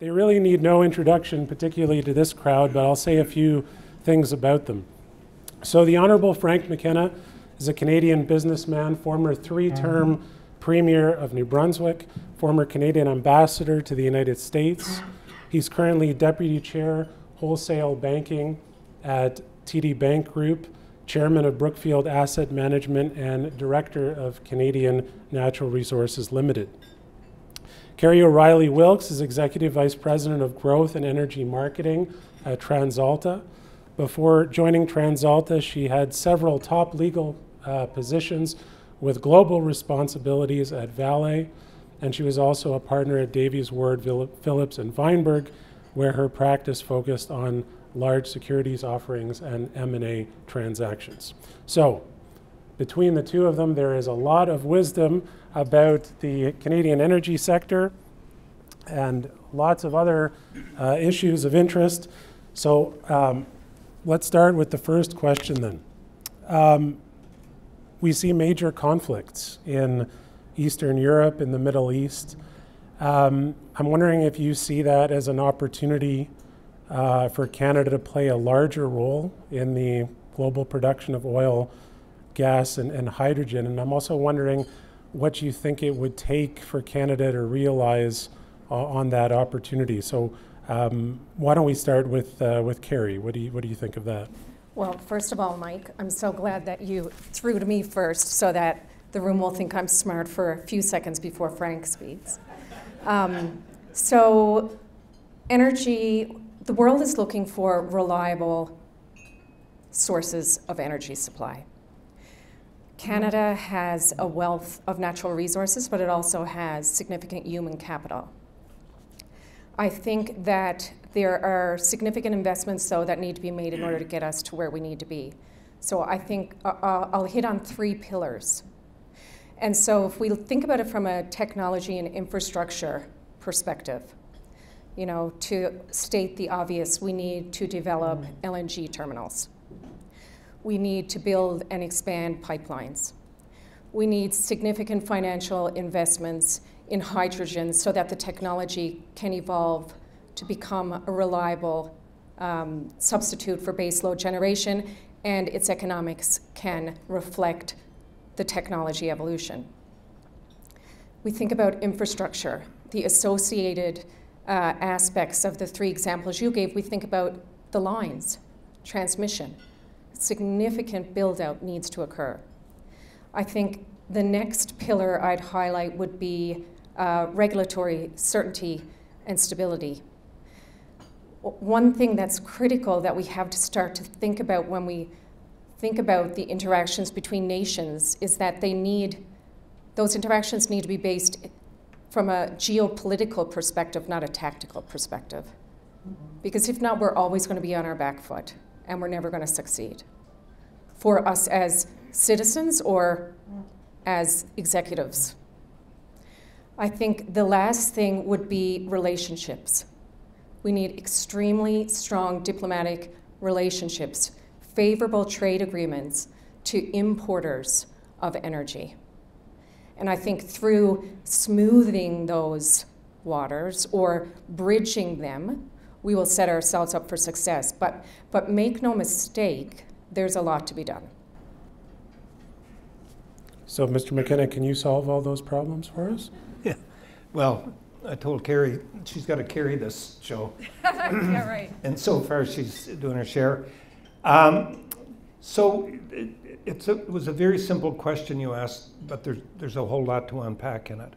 They really need no introduction, particularly to this crowd, but I'll say a few things about them. So the Honourable Frank McKenna is a Canadian businessman, former 3-term Premier of New Brunswick, former Canadian Ambassador to the United States. He's currently Deputy Chair, Wholesale Banking at TD Bank Group, Chairman of Brookfield Asset Management, and Director of Canadian Natural Resources Limited. Kerry O'Reilly Wilks is Executive Vice President of Growth and Energy Marketing at TransAlta. Before joining TransAlta, she had several top legal positions with global responsibilities at Vale, and she was also a partner at Davies Ward, Phillips and Weinberg, where her practice focused on large securities offerings and M&A transactions. So, between the two of them, there is a lot of wisdom about the Canadian energy sector and lots of other issues of interest. So let's start with the first question then. We see major conflicts in Eastern Europe, in the Middle East. I'm wondering if you see that as an opportunity for Canada to play a larger role in the global production of oil, gas, and hydrogen. And I'm also wondering what you think it would take for Canada to realize on that opportunity. So why don't we start with Kerry? What do you think of that? Well, first of all, Mike, I'm so glad that you threw to me first so that the room will think I'm smart for a few seconds before Frank speaks. So energy, the world is looking for reliable sources of energy supply. Canada has a wealth of natural resources, but it also has significant human capital. I think that there are significant investments, though, that need to be made in order to get us to where we need to be. So I think I'll hit on 3 pillars. And so if we think about it from a technology and infrastructure perspective, you know, to state the obvious, we need to develop LNG terminals. We need to build and expand pipelines. We need significant financial investments in hydrogen so that the technology can evolve to become a reliable substitute for baseload generation, and its economics can reflect the technology evolution. We think about infrastructure, the associated aspects of the 3 examples you gave. We think about the lines, transmission. Significant build-out needs to occur. I think the next pillar I'd highlight would be regulatory certainty and stability. One thing that's critical that we have to start to think about when we think about the interactions between nations is that those interactions need to be based from a geopolitical perspective, not a tactical perspective. Because if not, we're always going to be on our back foot, and we're never going to succeed. For us as citizens or as executives. I think the last thing would be relationships. We need extremely strong diplomatic relationships, favorable trade agreements to importers of energy. And I think through smoothing those waters or bridging them, we will set ourselves up for success. But make no mistake, there's a lot to be done. So, Mr. McKenna, can you solve all those problems for us? Yeah. Well, I told Kerry she's got to carry this show. Yeah, right. And so far, she's doing her share. So it was a very simple question you asked, but there's a whole lot to unpack in it.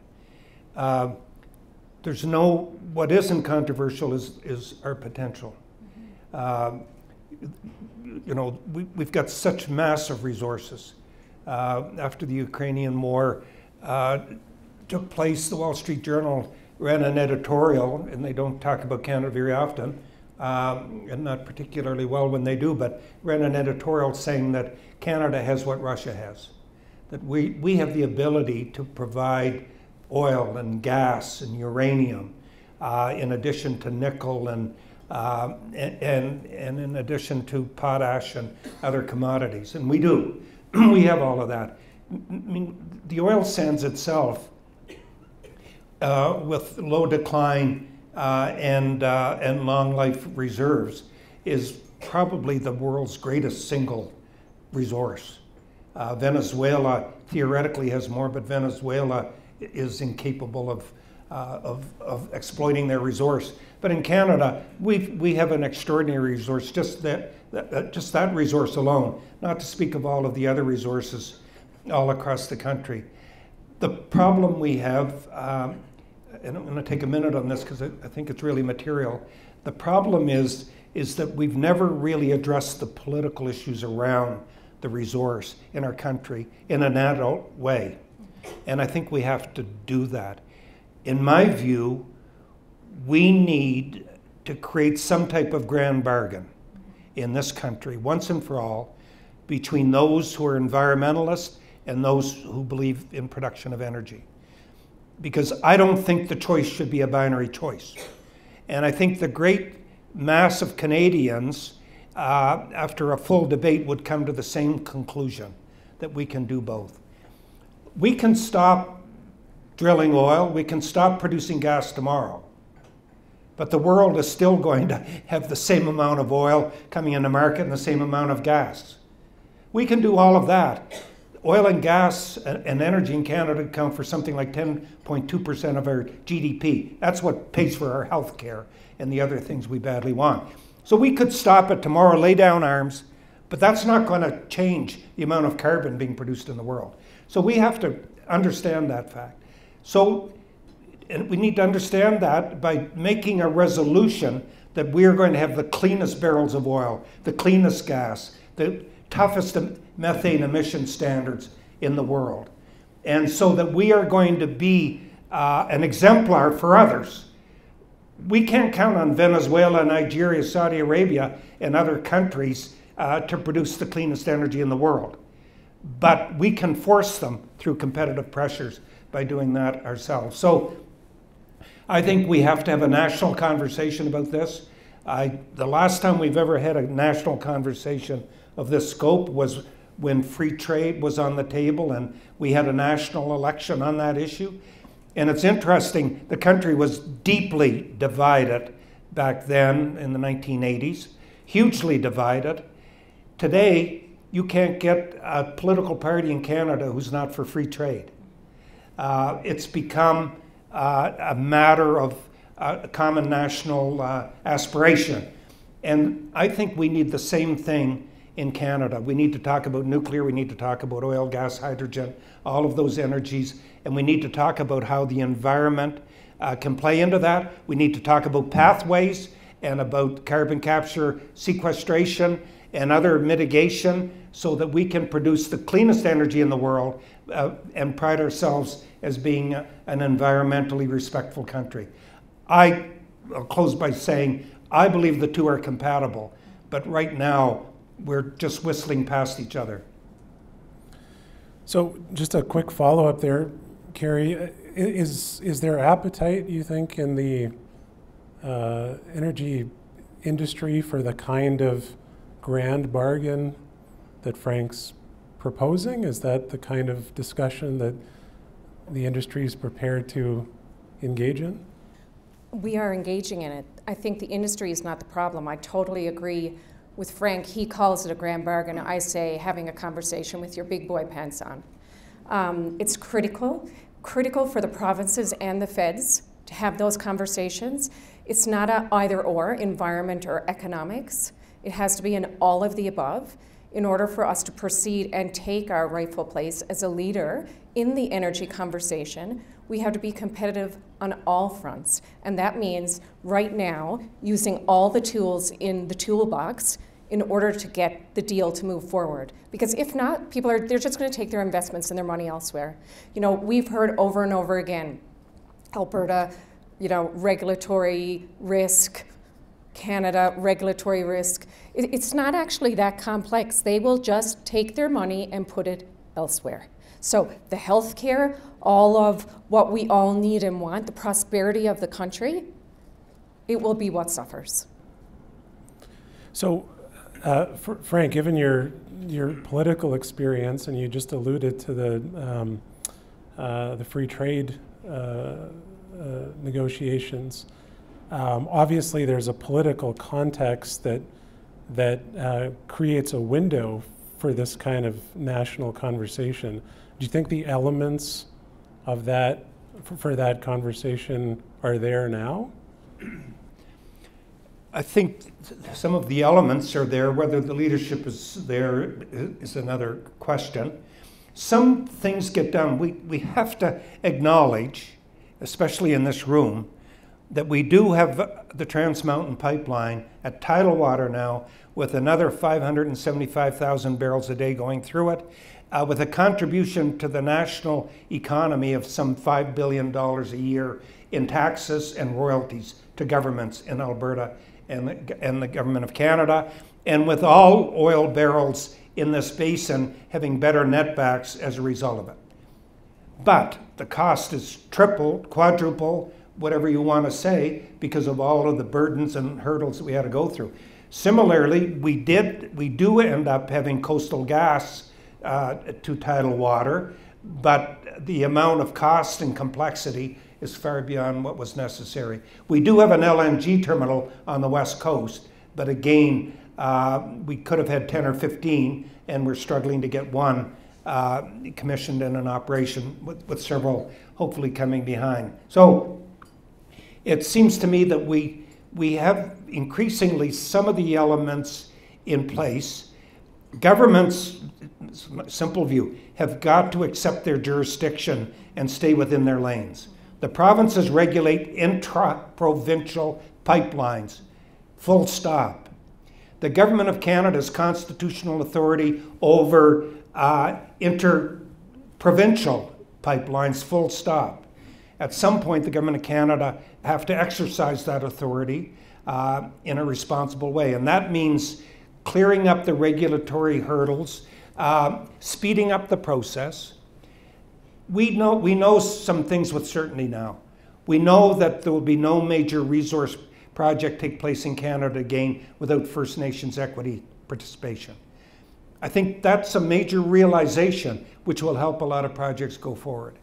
What isn't controversial is our potential. You know, we've got such massive resources. After the Ukrainian war took place, the Wall Street Journal ran an editorial, and they don't talk about Canada very often, and not particularly well when they do, but ran an editorial saying that Canada has what Russia has. That we have the ability to provide oil and gas and uranium, in addition to nickel and in addition to potash and other commodities, and we do. We have all of that. I mean, the oil sands itself, with low decline and long life reserves is probably the world's greatest single resource. Venezuela theoretically has more, but Venezuela is incapable of exploiting their resource. But in Canada, we have an extraordinary resource, just that resource alone, not to speak of all of the other resources all across the country. The problem we have, and I'm going to take a minute on this because I think it's really material. The problem is that we've never really addressed the political issues around the resource in our country in an adult way. And I think we have to do that. In my view, we need to create some type of grand bargain in this country, once and for all, between those who are environmentalists and those who believe in production of energy. Because I don't think the choice should be a binary choice. And I think the great mass of Canadians, after a full debate, would come to the same conclusion, that we can do both. We can stop drilling oil, we can stop producing gas tomorrow, but the world is still going to have the same amount of oil coming in the market and the same amount of gas. We can do all of that. Oil and gas and energy in Canada account for something like 10.2% of our GDP. That's what pays for our health care and the other things we badly want. So we could stop it tomorrow, lay down arms, but that's not going to change the amount of carbon being produced in the world. So we have to understand that fact. So and we need to understand that by making a resolution that we are going to have the cleanest barrels of oil, the cleanest gas, the toughest methane emission standards in the world. And so that we are going to be an exemplar for others. We can't count on Venezuela, Nigeria, Saudi Arabia, and other countries to produce the cleanest energy in the world. But we can force them through competitive pressures by doing that ourselves. So I think we have to have a national conversation about this. The last time we've ever had a national conversation of this scope was when free trade was on the table and we had a national election on that issue. And it's interesting, the country was deeply divided back then in the 1980s, hugely divided. Today, you can't get a political party in Canada who's not for free trade. It's become a matter of common national aspiration. And I think we need the same thing in Canada. We need to talk about nuclear, we need to talk about oil, gas, hydrogen, all of those energies, and we need to talk about how the environment can play into that. We need to talk about pathways and about carbon capture, sequestration, and other mitigation so that we can produce the cleanest energy in the world and pride ourselves as being an environmentally respectful country. I'll close by saying I believe the two are compatible, but right now we're just whistling past each other. So just a quick follow-up there, Kerry. Is there appetite, you think, in the energy industry for the kind of grand bargain that Frank's proposing? Is that the kind of discussion that the industry is prepared to engage in? We are engaging in it. I think the industry is not the problem. I totally agree with Frank. He calls it a grand bargain. I say having a conversation with your big boy pants on. It's critical for the provinces and the feds to have those conversations. It's not a either or, environment or economics. It has to be an all of the above in order for us to proceed and take our rightful place as a leader in the energy conversation. We have to be competitive on all fronts. And that means right now using all the tools in the toolbox in order to get the deal to move forward. Because if not, they're just going to take their investments and their money elsewhere. You know, we've heard over and over again, Alberta, you know, regulatory risk, Canada, regulatory risk. It's not actually that complex. They will just take their money and put it elsewhere. So the healthcare, all of what we all need and want, the prosperity of the country, it will be what suffers. So, Frank, given your political experience, and you just alluded to the free trade negotiations, Obviously, there's a political context that creates a window for this kind of national conversation. Do you think the elements of that, for that conversation, are there now? I think some of the elements are there. Whether the leadership is there is another question. Some things get done. We have to acknowledge, especially in this room, that we do have the Trans Mountain Pipeline at tidal water now, with another 575,000 barrels a day going through it, with a contribution to the national economy of some $5 billion a year in taxes and royalties to governments in Alberta and the government of Canada, and with all oil barrels in this basin having better netbacks as a result of it. But the cost is triple, quadruple, whatever you want to say, because of all of the burdens and hurdles that we had to go through. Similarly, we do end up having coastal gas to tidal water, but the amount of cost and complexity is far beyond what was necessary. We do have an LNG terminal on the west coast, but again, we could have had 10 or 15, and we're struggling to get one commissioned and in operation, with several hopefully coming behind. So it seems to me that we have increasingly some of the elements in place. Governments, simple view, have got to accept their jurisdiction and stay within their lanes. The provinces regulate intra-provincial pipelines, full stop. The Government of Canada's constitutional authority over inter-provincial pipelines, full stop. At some point, the Government of Canada have to exercise that authority in a responsible way. And that means clearing up the regulatory hurdles, speeding up the process. We know some things with certainty now. We know that there will be no major resource project take place in Canada again without First Nations equity participation. I think that's a major realization which will help a lot of projects go forward.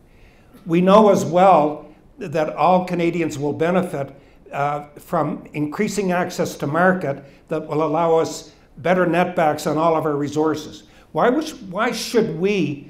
We know as well that all Canadians will benefit from increasing access to market that will allow us better netbacks on all of our resources. Why should we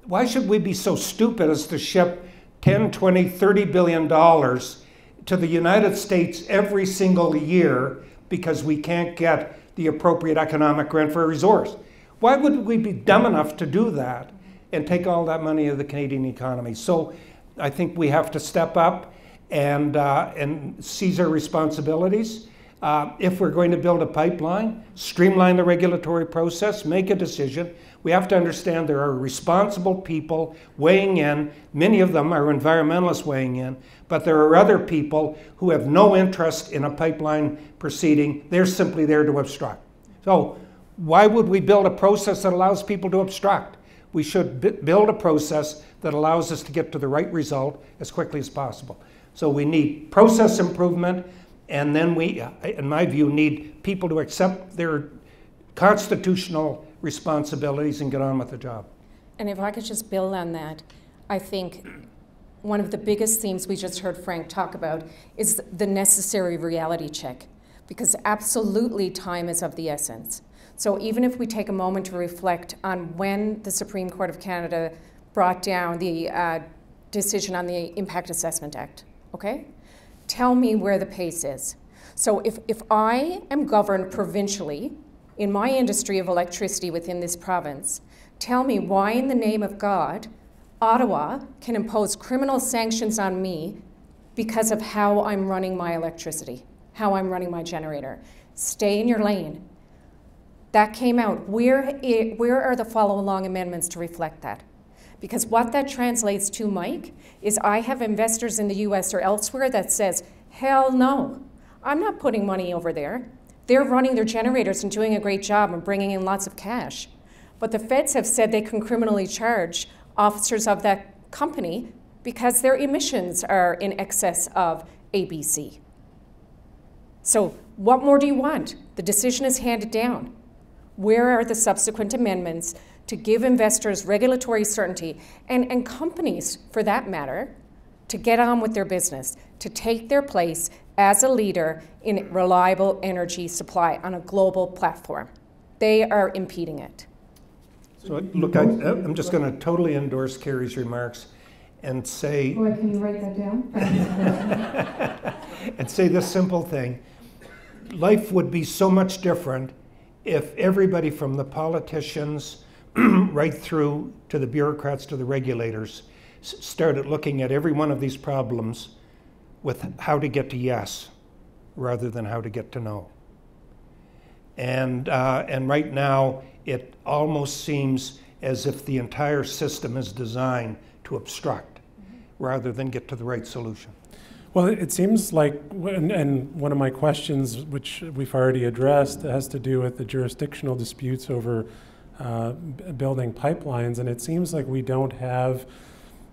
be so stupid as to ship 10, 20, 30 billion dollars to the United States every single year because we can't get the appropriate economic rent for a resource? Why would we be dumb enough to do that and take all that money out of the Canadian economy? So I think we have to step up and seize our responsibilities. If we're going to build a pipeline, streamline the regulatory process, make a decision. We have to understand there are responsible people weighing in. Many of them are environmentalists weighing in, but there are other people who have no interest in a pipeline proceeding. They're simply there to obstruct. So why would we build a process that allows people to obstruct? We should build a process that allows us to get to the right result as quickly as possible. So we need process improvement, and then we, in my view, need people to accept their constitutional responsibilities and get on with the job. And if I could just build on that, I think one of the biggest themes we just heard Frank talk about is the necessary reality check, because absolutely time is of the essence. So even if we take a moment to reflect on when the Supreme Court of Canada brought down the decision on the Impact Assessment Act, okay? Tell me where the pace is. So if I am governed provincially in my industry of electricity within this province, tell me why in the name of God, Ottawa can impose criminal sanctions on me because of how I'm running my electricity, how I'm running my generator. Stay in your lane. That came out. Where are the follow-along amendments to reflect that? Because what that translates to, Mike, is I have investors in the US or elsewhere that says, hell no, I'm not putting money over there. They're running their generators and doing a great job and bringing in lots of cash. But the feds have said they can criminally charge officers of that company because their emissions are in excess of ABC. So what more do you want? The decision is handed down. Where are the subsequent amendments to give investors regulatory certainty and companies, for that matter, to get on with their business, to take their place as a leader in reliable energy supply on a global platform. They are impeding it. So look, I'm just going to totally endorse Kerry's remarks and say... Boy, can you write that down? and say this simple thing. Life would be so much different if everybody from the politicians right through to the bureaucrats to the regulators started looking at every one of these problems with how to get to yes rather than how to get to no. And right now, it almost seems as if the entire system is designed to obstruct rather than get to the right solution. Well, it seems like, and one of my questions, which we've already addressed, has to do with the jurisdictional disputes over building pipelines, and it seems like we don't have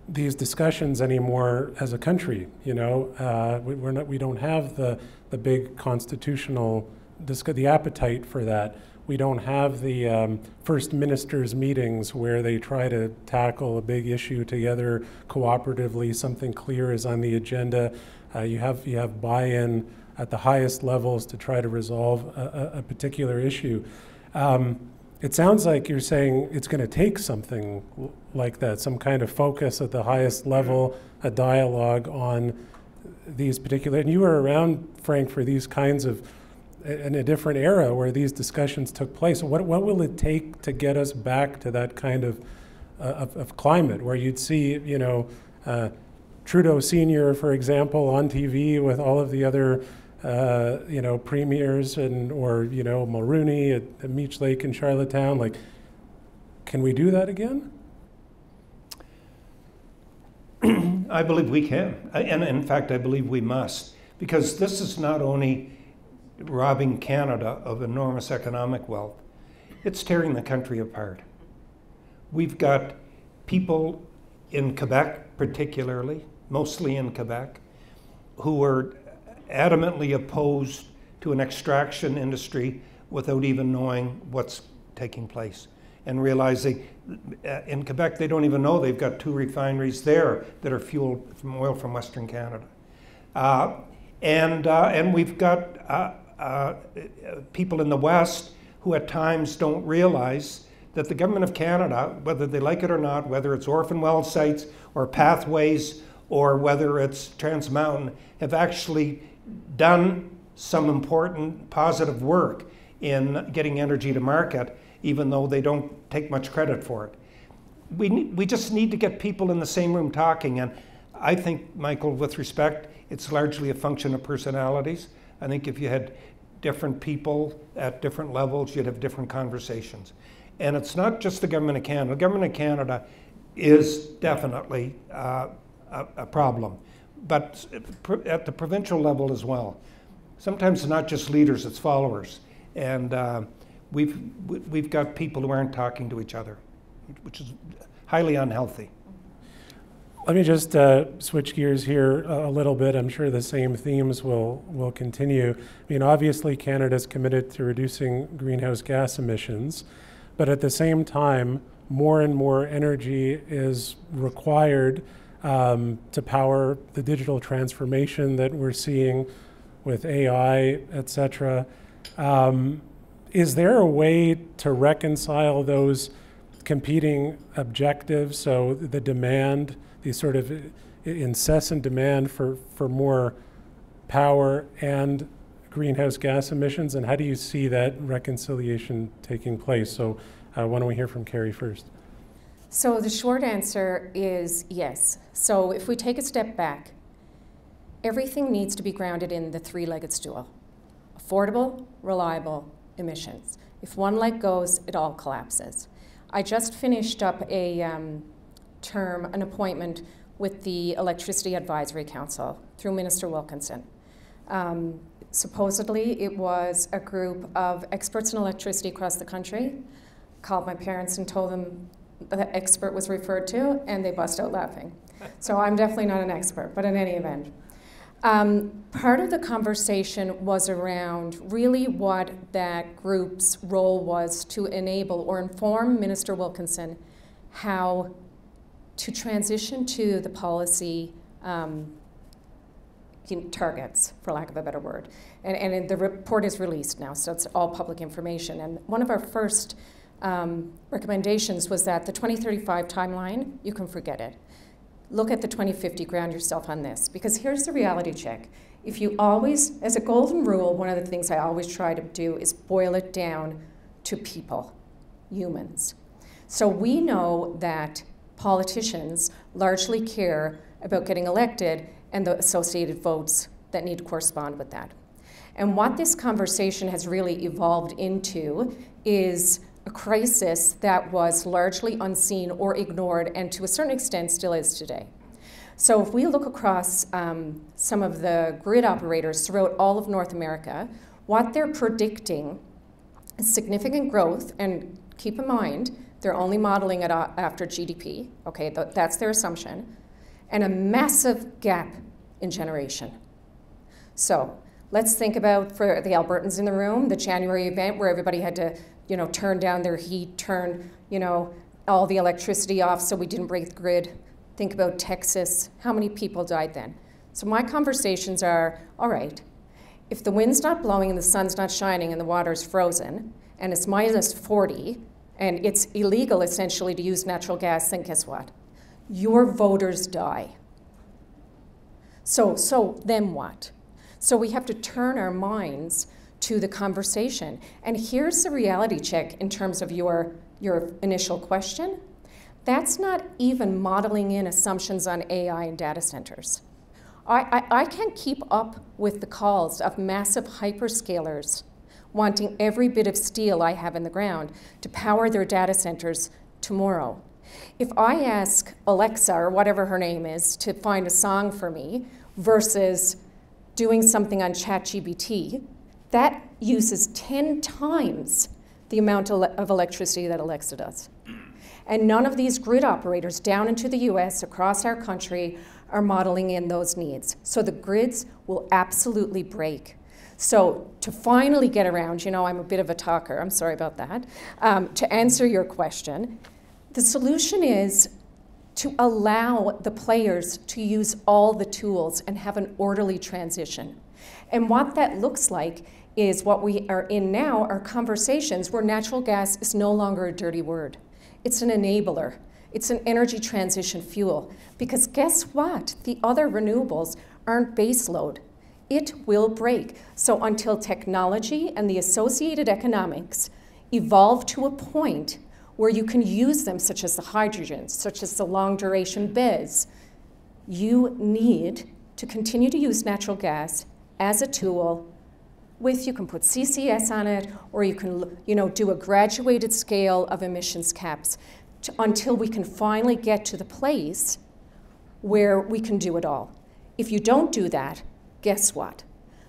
these discussions anymore as a country. You know, we don't have the big constitutional the appetite for that. We don't have the first ministers' meetings where they try to tackle a big issue together cooperatively. Something clear is on the agenda. You have buy-in at the highest levels to try to resolve a particular issue. It sounds like you're saying it's going to take something like that, some kind of focus at the highest level, a dialogue on these particular. And you were around, Frank, for these kinds of in a different era where these discussions took place. What will it take to get us back to that kind of climate where you'd see, you know, Trudeau Sr., for example, on TV with all of the other, you know, premiers or, you know, Mulrooney at Meech Lake in Charlottetown? Like, can we do that again? I believe we can. And in fact, I believe we must. Because this is not only robbing Canada of enormous economic wealth, it's tearing the country apart. We've got people in Quebec particularly, mostly in Quebec, who are adamantly opposed to an extraction industry without even knowing what's taking place and realizing in Quebec they don't even know they've got 2 refineries there that are fueled from oil from Western Canada. And we've got people in the West who at times don't realize that the government of Canada, whether they like it or not, whether it's orphan well sites or pathways or whether it's Trans Mountain, have actually done some important positive work in getting energy to market, even though they don't take much credit for it. We just need to get people in the same room talking, and I think, Michael, with respect, it's largely a function of personalities. I think if you had different people at different levels, you'd have different conversations. And it's not just the Government of Canada. The Government of Canada is definitely a problem, but at the provincial level as well. Sometimes it's not just leaders, it's followers. And we've got people who aren't talking to each other, which is highly unhealthy. Let me just switch gears here a little bit. I'm sure the same themes will continue. I mean, obviously Canada's committed to reducing greenhouse gas emissions, but at the same time, more and more energy is required to power the digital transformation that we're seeing with AI, et cetera. Is there a way to reconcile those competing objectives? So the demand, the sort of incessant demand for more power and greenhouse gas emissions, and how do you see that reconciliation taking place? So why don't we hear from Kerry first? So the short answer is yes. So if we take a step back, everything needs to be grounded in the 3-legged stool: affordable, reliable, emissions. If one leg goes, it all collapses. I just finished up an appointment with the Electricity Advisory Council through Minister Wilkinson. Supposedly, it was a group of experts in electricity across the country. Called my parents and told them the expert was referred to, and they bust out laughing. So I'm definitely not an expert, but in any event. Part of the conversation was around really what that group's role was to enable or inform Minister Wilkinson how to transition to the policy targets, for lack of a better word. And the report is released now, so it's all public information. And one of our first recommendations was that the 2035 timeline, you can forget it. Look at the 2050, ground yourself on this. Because here's the reality check. If you always, as a golden rule, one of the things I always try to do is boil it down to people, humans. So we know that politicians largely care about getting elected and the associated votes that need to correspond with that. And what this conversation has really evolved into is a crisis that was largely unseen or ignored, and to a certain extent still is today. So if we look across some of the grid operators throughout all of North America, what they're predicting is significant growth, and keep in mind, they're only modeling it after GDP, okay, that's their assumption, and a massive gap in generation. So let's think about, for the Albertans in the room, the January event where everybody had to, turn down their heat, turn, all the electricity off so we didn't break the grid. Think about Texas, how many people died then? So my conversations are, all right, if the wind's not blowing and the sun's not shining and the water's frozen and it's minus 40 and it's illegal essentially to use natural gas, then guess what? Your voters die. So then what? So we have to turn our minds to the conversation. And here's the reality check in terms of your initial question. That's not even modeling in assumptions on AI and data centers. I can't keep up with the calls of massive hyperscalers wanting every bit of steel I have in the ground to power their data centers tomorrow. If I ask Alexa, or whatever her name is, to find a song for me versus doing something on ChatGPT, that uses 10 times the amount of electricity that Alexa does. And none of these grid operators down into the US, across our country, are modeling in those needs. So the grids will absolutely break. So to finally get around, I'm a bit of a talker, I'm sorry about that, to answer your question, the solution is to allow the players to use all the tools and have an orderly transition. And what that looks like is what we are in now are conversations where natural gas is no longer a dirty word. It's an enabler. It's an energy transition fuel. Because guess what? The other renewables aren't baseload. It will break. So until technology and the associated economics evolve to a point where you can use them, such as the hydrogen, such as the long duration BESS, you need to continue to use natural gas as a tool with, you can put CCS on it, or you can do a graduated scale of emissions caps until we can finally get to the place where we can do it all. If you don't do that, guess what?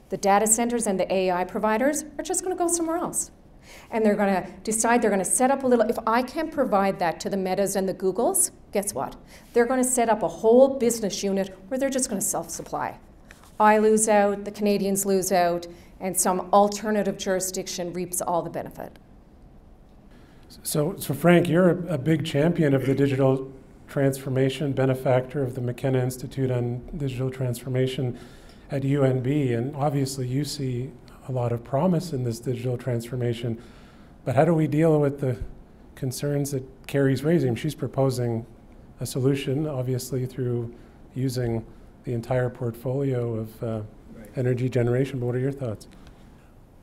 The data centers and the AI providers are just going to go somewhere else. And they're going to decide they're going to set up a little, if I can't provide that to the Metas and the Googles, guess what? They're going to set up a whole business unit where they're just going to self-supply. I lose out, the Canadians lose out, and some alternative jurisdiction reaps all the benefit. So Frank, you're a big champion of the digital transformation, benefactor of the McKenna Institute on Digital Transformation at UNB, and obviously you see a lot of promise in this digital transformation, but how do we deal with the concerns that Kerry's raising? She's proposing a solution, obviously, through using the entire portfolio of energy generation, but what are your thoughts?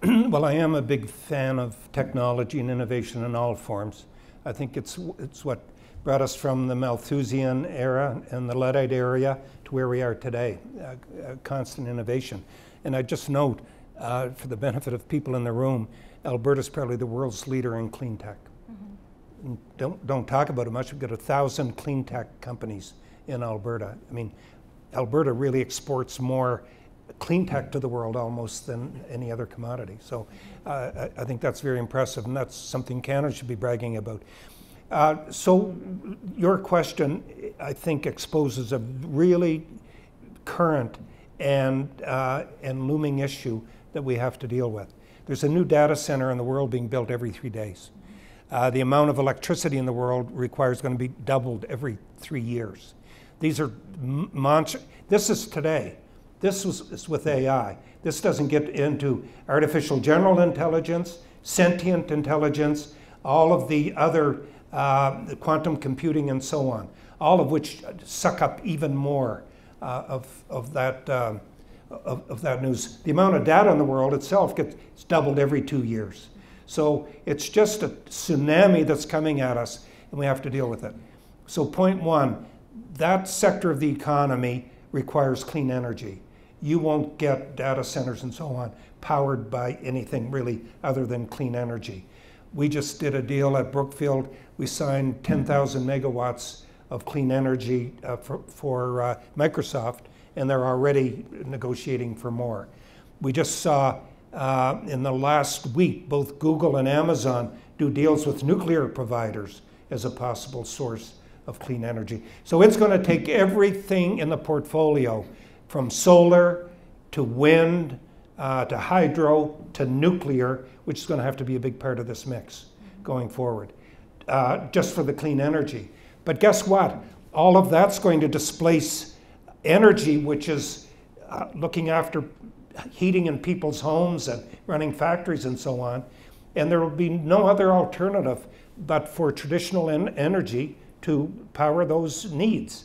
Well, I am a big fan of technology and innovation in all forms. I think it's what brought us from the Malthusian era and the Luddite era to where we are today, constant innovation. And I just note, for the benefit of people in the room, Alberta's probably the world's leader in clean tech. Mm-hmm. Don't talk about it much. We've got 1,000 clean tech companies in Alberta. I mean, Alberta really exports more clean tech to the world almost than any other commodity. So I think that's very impressive, and that's something Canada should be bragging about. So your question, I think, exposes a really current and looming issue that we have to deal with. There's a new data center in the world being built every 3 days. The amount of electricity in the world requires going to be doubled every 3 years. These are monster. This is today. This is with AI. This doesn't get into artificial general intelligence, sentient intelligence, all of the other the quantum computing and so on, all of which suck up even more of that news. The amount of data in the world itself gets doubled every 2 years. So it's just a tsunami that's coming at us, and we have to deal with it. So point one, that sector of the economy requires clean energy. You won't get data centers and so on powered by anything really other than clean energy. We just did a deal at Brookfield. We signed 10,000 megawatts of clean energy for Microsoft, and they're already negotiating for more. We just saw in the last week both Google and Amazon do deals with nuclear providers as a possible source of clean energy. So it's going to take everything in the portfolio, from solar to wind to hydro to nuclear, which is going to have to be a big part of this mix going forward, just for the clean energy. But guess what? All of that's going to displace energy, which is looking after heating in people's homes and running factories and so on. And there will be no other alternative but for traditional energy to power those needs,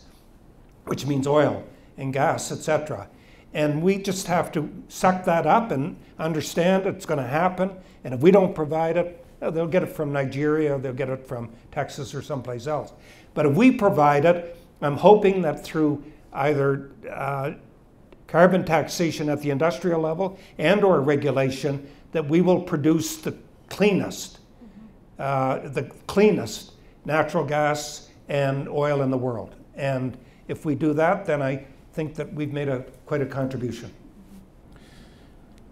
which means oil and gas, etc. And we just have to suck that up and understand it's going to happen. And if we don't provide it, they'll get it from Nigeria, they'll get it from Texas or someplace else. But if we provide it, I'm hoping that through either carbon taxation at the industrial level and or regulation, that we will produce the cleanest natural gas and oil in the world. And if we do that, then I think that we've made quite a contribution.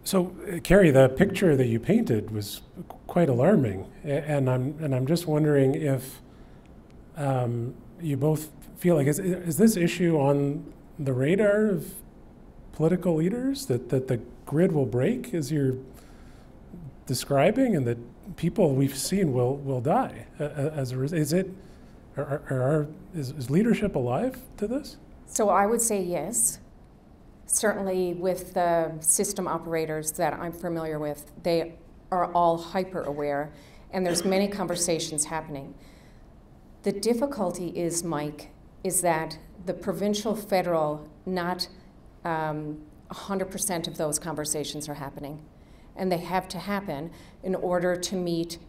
So, Kerry, the picture that you painted was quite alarming, and I'm just wondering if you both feel like is this issue on the radar of political leaders, that the grid will break as you're describing, and that people we've seen will die as a result? Is leadership alive to this? So I would say yes. Certainly with the system operators that I'm familiar with, they are all hyper aware, and there's many conversations happening. The difficulty is, Mike, is that the provincial, federal, not 100% of those conversations are happening. And they have to happen in order to meet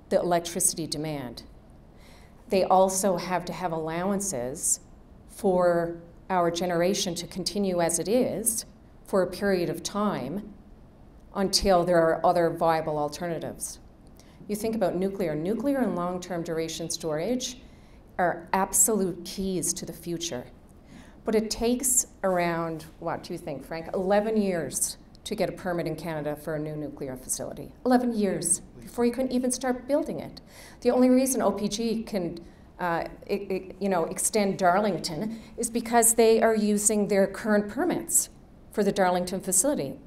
the electricity demand. They also have to have allowances for our generation to continue as it is for a period of time until there are other viable alternatives. You think about nuclear. Nuclear and long-term duration storage are absolute keys to the future. But it takes around, what do you think, Frank, 11 years to get a permit in Canada for a new nuclear facility. 11 years before you can even start building it. The only reason OPG can extend Darlington is because they are using their current permits for the Darlington facility.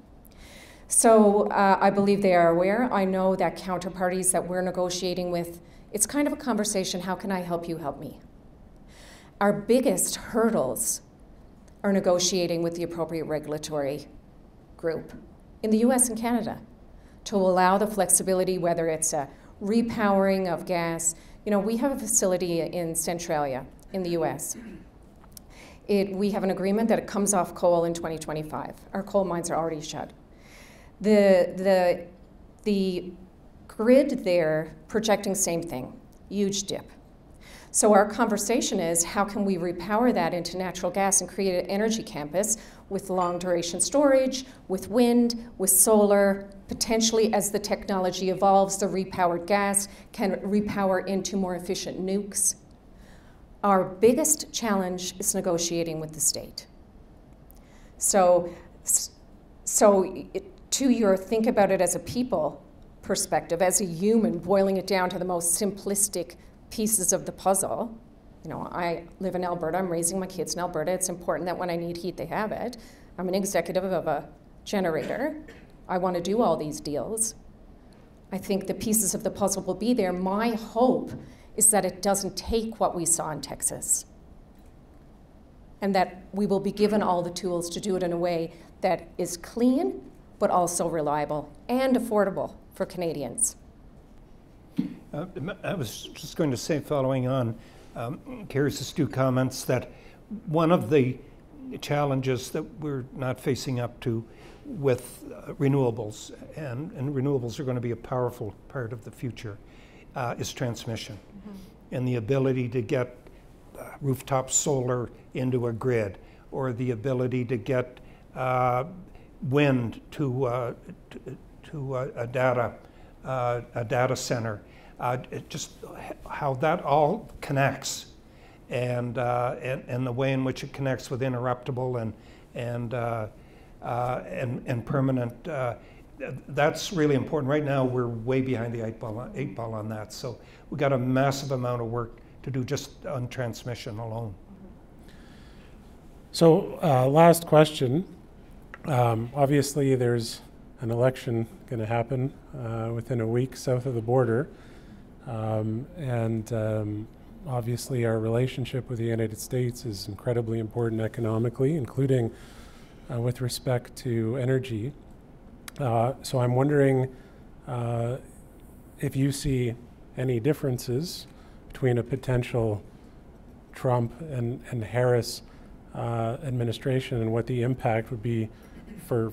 So I believe they are aware. I know that counterparties that we're negotiating with, it's kind of a conversation, how can I help you help me? Our biggest hurdles are negotiating with the appropriate regulatory group in the US and Canada to allow the flexibility, whether it's a repowering of gas. You know, we have a facility in Centralia in the US. We have an agreement that it comes off coal in 2025. Our coal mines are already shut. The grid there projecting same thing, huge dip. So our conversation is, how can we repower that into natural gas and create an energy campus with long duration storage, with wind, with solar, potentially as the technology evolves, the repowered gas can repower into more efficient nukes. Our biggest challenge is negotiating with the state. So to your think about it as a people perspective, as a human, boiling it down to the most simplistic pieces of the puzzle. You know, I live in Alberta, I'm raising my kids in Alberta. It's important that when I need heat, they have it. I'm an executive of a generator. I want to do all these deals. I think the pieces of the puzzle will be there. My hope is that it doesn't take what we saw in Texas. and that we will be given all the tools to do it in a way that is clean, but also reliable and affordable for Canadians. I was just going to say, following on Kerry's astute comments, that one of the challenges that we're not facing up to with renewables, and renewables are going to be a powerful part of the future, is transmission. And the ability to get rooftop solar into a grid, or the ability to get wind to a data center. Just how that all connects, and the way in which it connects with interruptible and permanent. That's really important. Right now, we're way behind the eight ball on that. So we've got a massive amount of work to do just on transmission alone. So last question. Obviously, there's an election going to happen within a week south of the border. Obviously, our relationship with the United States is incredibly important economically, including with respect to energy. So I'm wondering if you see any differences between a potential Trump and Harris administration, and what the impact would be for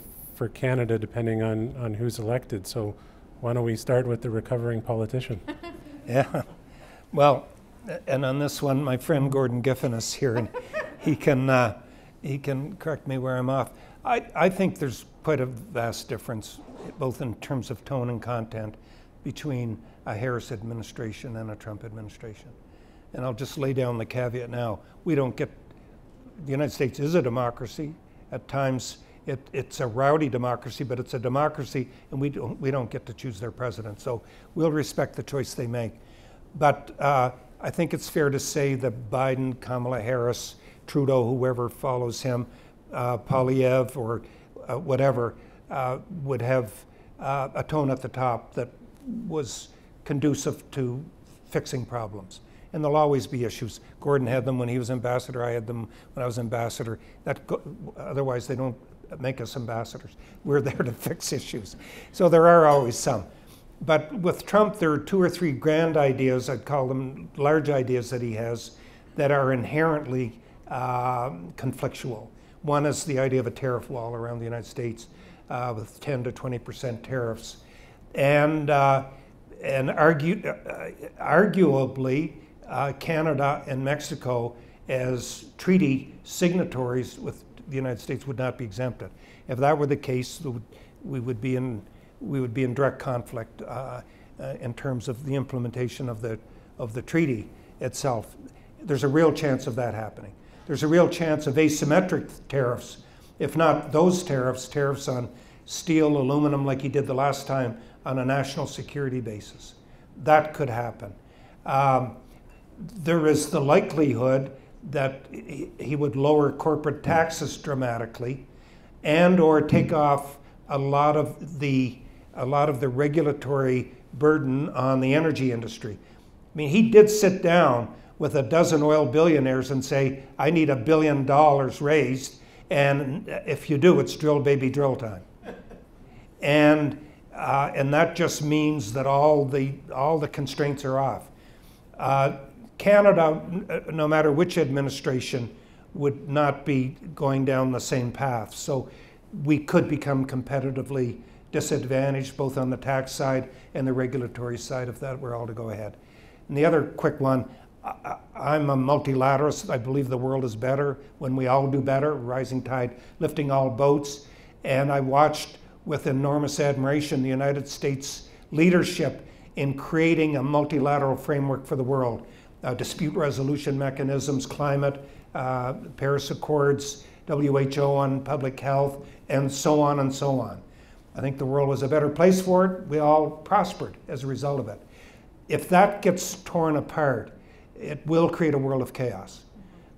Canada depending on who's elected. So why don't we start with the recovering politician? Yeah, well, and on this one, my friend Gordon Giffen is here, and he can correct me where I'm off. I think there's quite a vast difference, both in terms of tone and content, between a Harris administration and a Trump administration. And I'll just lay down the caveat now. The United States is a democracy. At times, it's a rowdy democracy, but it's a democracy, and we don't get to choose their president. So we'll respect the choice they make. But I think it's fair to say that Biden, Kamala Harris, Trudeau, whoever follows him, Poilievre or whatever, would have a tone at the top that was conducive to fixing problems. And there'll always be issues. Gordon had them when he was ambassador. I had them when I was ambassador. Otherwise, they don't make us ambassadors. We're there to fix issues. So there are always some. But with Trump, there are 2 or 3 grand ideas, I'd call them large ideas that he has, that are inherently conflictual. One is the idea of a tariff wall around the United States with 10 to 20% tariffs. And arguably, Canada and Mexico, as treaty signatories with the United States, would not be exempted. If that were the case, we would be in direct conflict in terms of the implementation of the treaty itself. There's a real chance of that happening. There's a real chance of asymmetric tariffs, if not those tariffs on steel, aluminum, like he did the last time, on a national security basis. That could happen. There is the likelihood that he would lower corporate taxes dramatically, and or take off a lot of the regulatory burden on the energy industry. I mean, he did sit down with a dozen oil billionaires and say, I need $1 billion raised, and if you do, it's drill baby drill time. And that just means that all the constraints are off. Canada, no matter which administration, would not be going down the same path. So we could become competitively disadvantaged both on the tax side and the regulatory side if that were all to go ahead. And the other quick one, I'm a multilateralist. I believe the world is better when we all do better, rising tide lifting all boats. And I watched with enormous admiration the United States leadership in creating a multilateral framework for the world. Dispute resolution mechanisms, climate, Paris Accords, WHO on public health, and so on and so on. I think the world was a better place for it. We all prospered as a result of it. If that gets torn apart, it will create a world of chaos.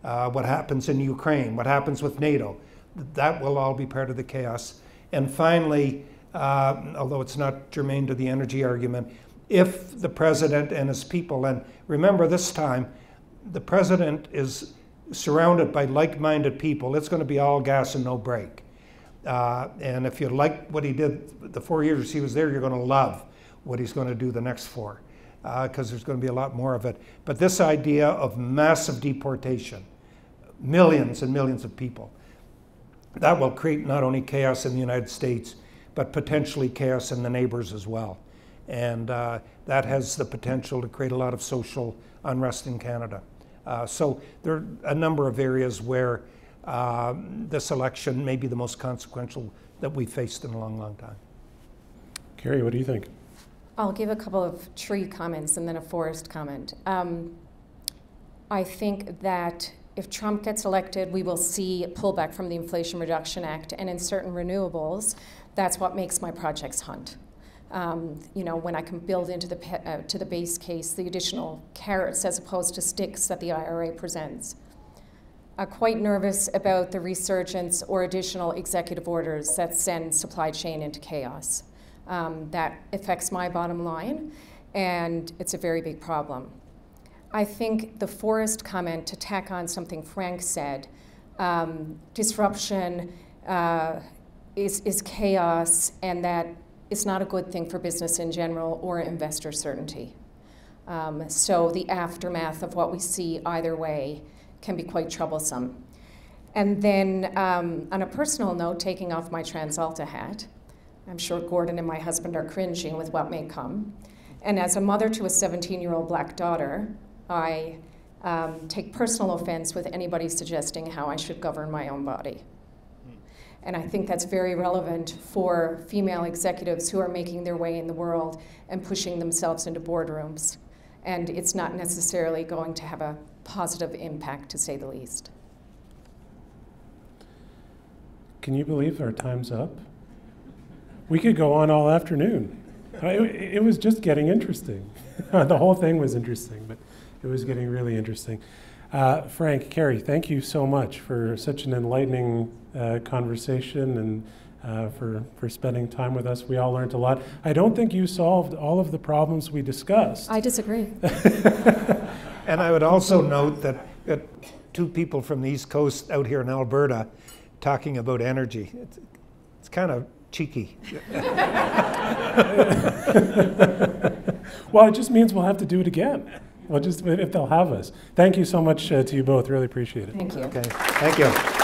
What happens in Ukraine, what happens with NATO, that will all be part of the chaos. And finally, although it's not germane to the energy argument, if the president and his people, and remember this time, the president is surrounded by like-minded people, it's going to be all gas and no brake. And if you like what he did the 4 years he was there, you're going to love what he's going to do the next 4, because there's going to be a lot more of it. But this idea of massive deportation, millions and millions of people, that will create not only chaos in the United States, but potentially chaos in the neighbors as well. And that has the potential to create a lot of social unrest in Canada. So there are a number of areas where this election may be the most consequential that we've faced in a long, long time. Kerry, what do you think? I'll give a couple of tree comments and then a forest comment. I think that if Trump gets elected, we will see a pullback from the Inflation Reduction Act, and in certain renewables, that's what makes my projects hunt. You know, when I can build into to the base case the additional carrots as opposed to sticks that the IRA presents. Quite nervous about the resurgence or additional executive orders that send supply chain into chaos. That affects my bottom line, and it's a very big problem. I think the forest comment, to tack on something Frank said, disruption is chaos, and that is not a good thing for business in general or investor certainty. So the aftermath of what we see either way can be quite troublesome. And then on a personal note, taking off my TransAlta hat, I'm sure Gordon and my husband are cringing with what may come. And as a mother to a 17-year-old black daughter, I take personal offense with anybody suggesting how I should govern my own body. And I think that's very relevant for female executives who are making their way in the world and pushing themselves into boardrooms. And it's not necessarily going to have a positive impact, to say the least. Can you believe our time's up? We could go on all afternoon. It was just getting interesting. The whole thing was interesting, but it was getting really interesting. Frank, Kerry, thank you so much for such an enlightening conversation and for spending time with us. We all learned a lot. I don't think you solved all of the problems we discussed. I disagree. And I would also note that two people from the East Coast out here in Alberta talking about energy. It's kind of cheeky. Well, it just means we'll have to do it again. Well, just if they'll have us. Thank you so much to you both. Really appreciate it. Thank you. Okay. Thank you.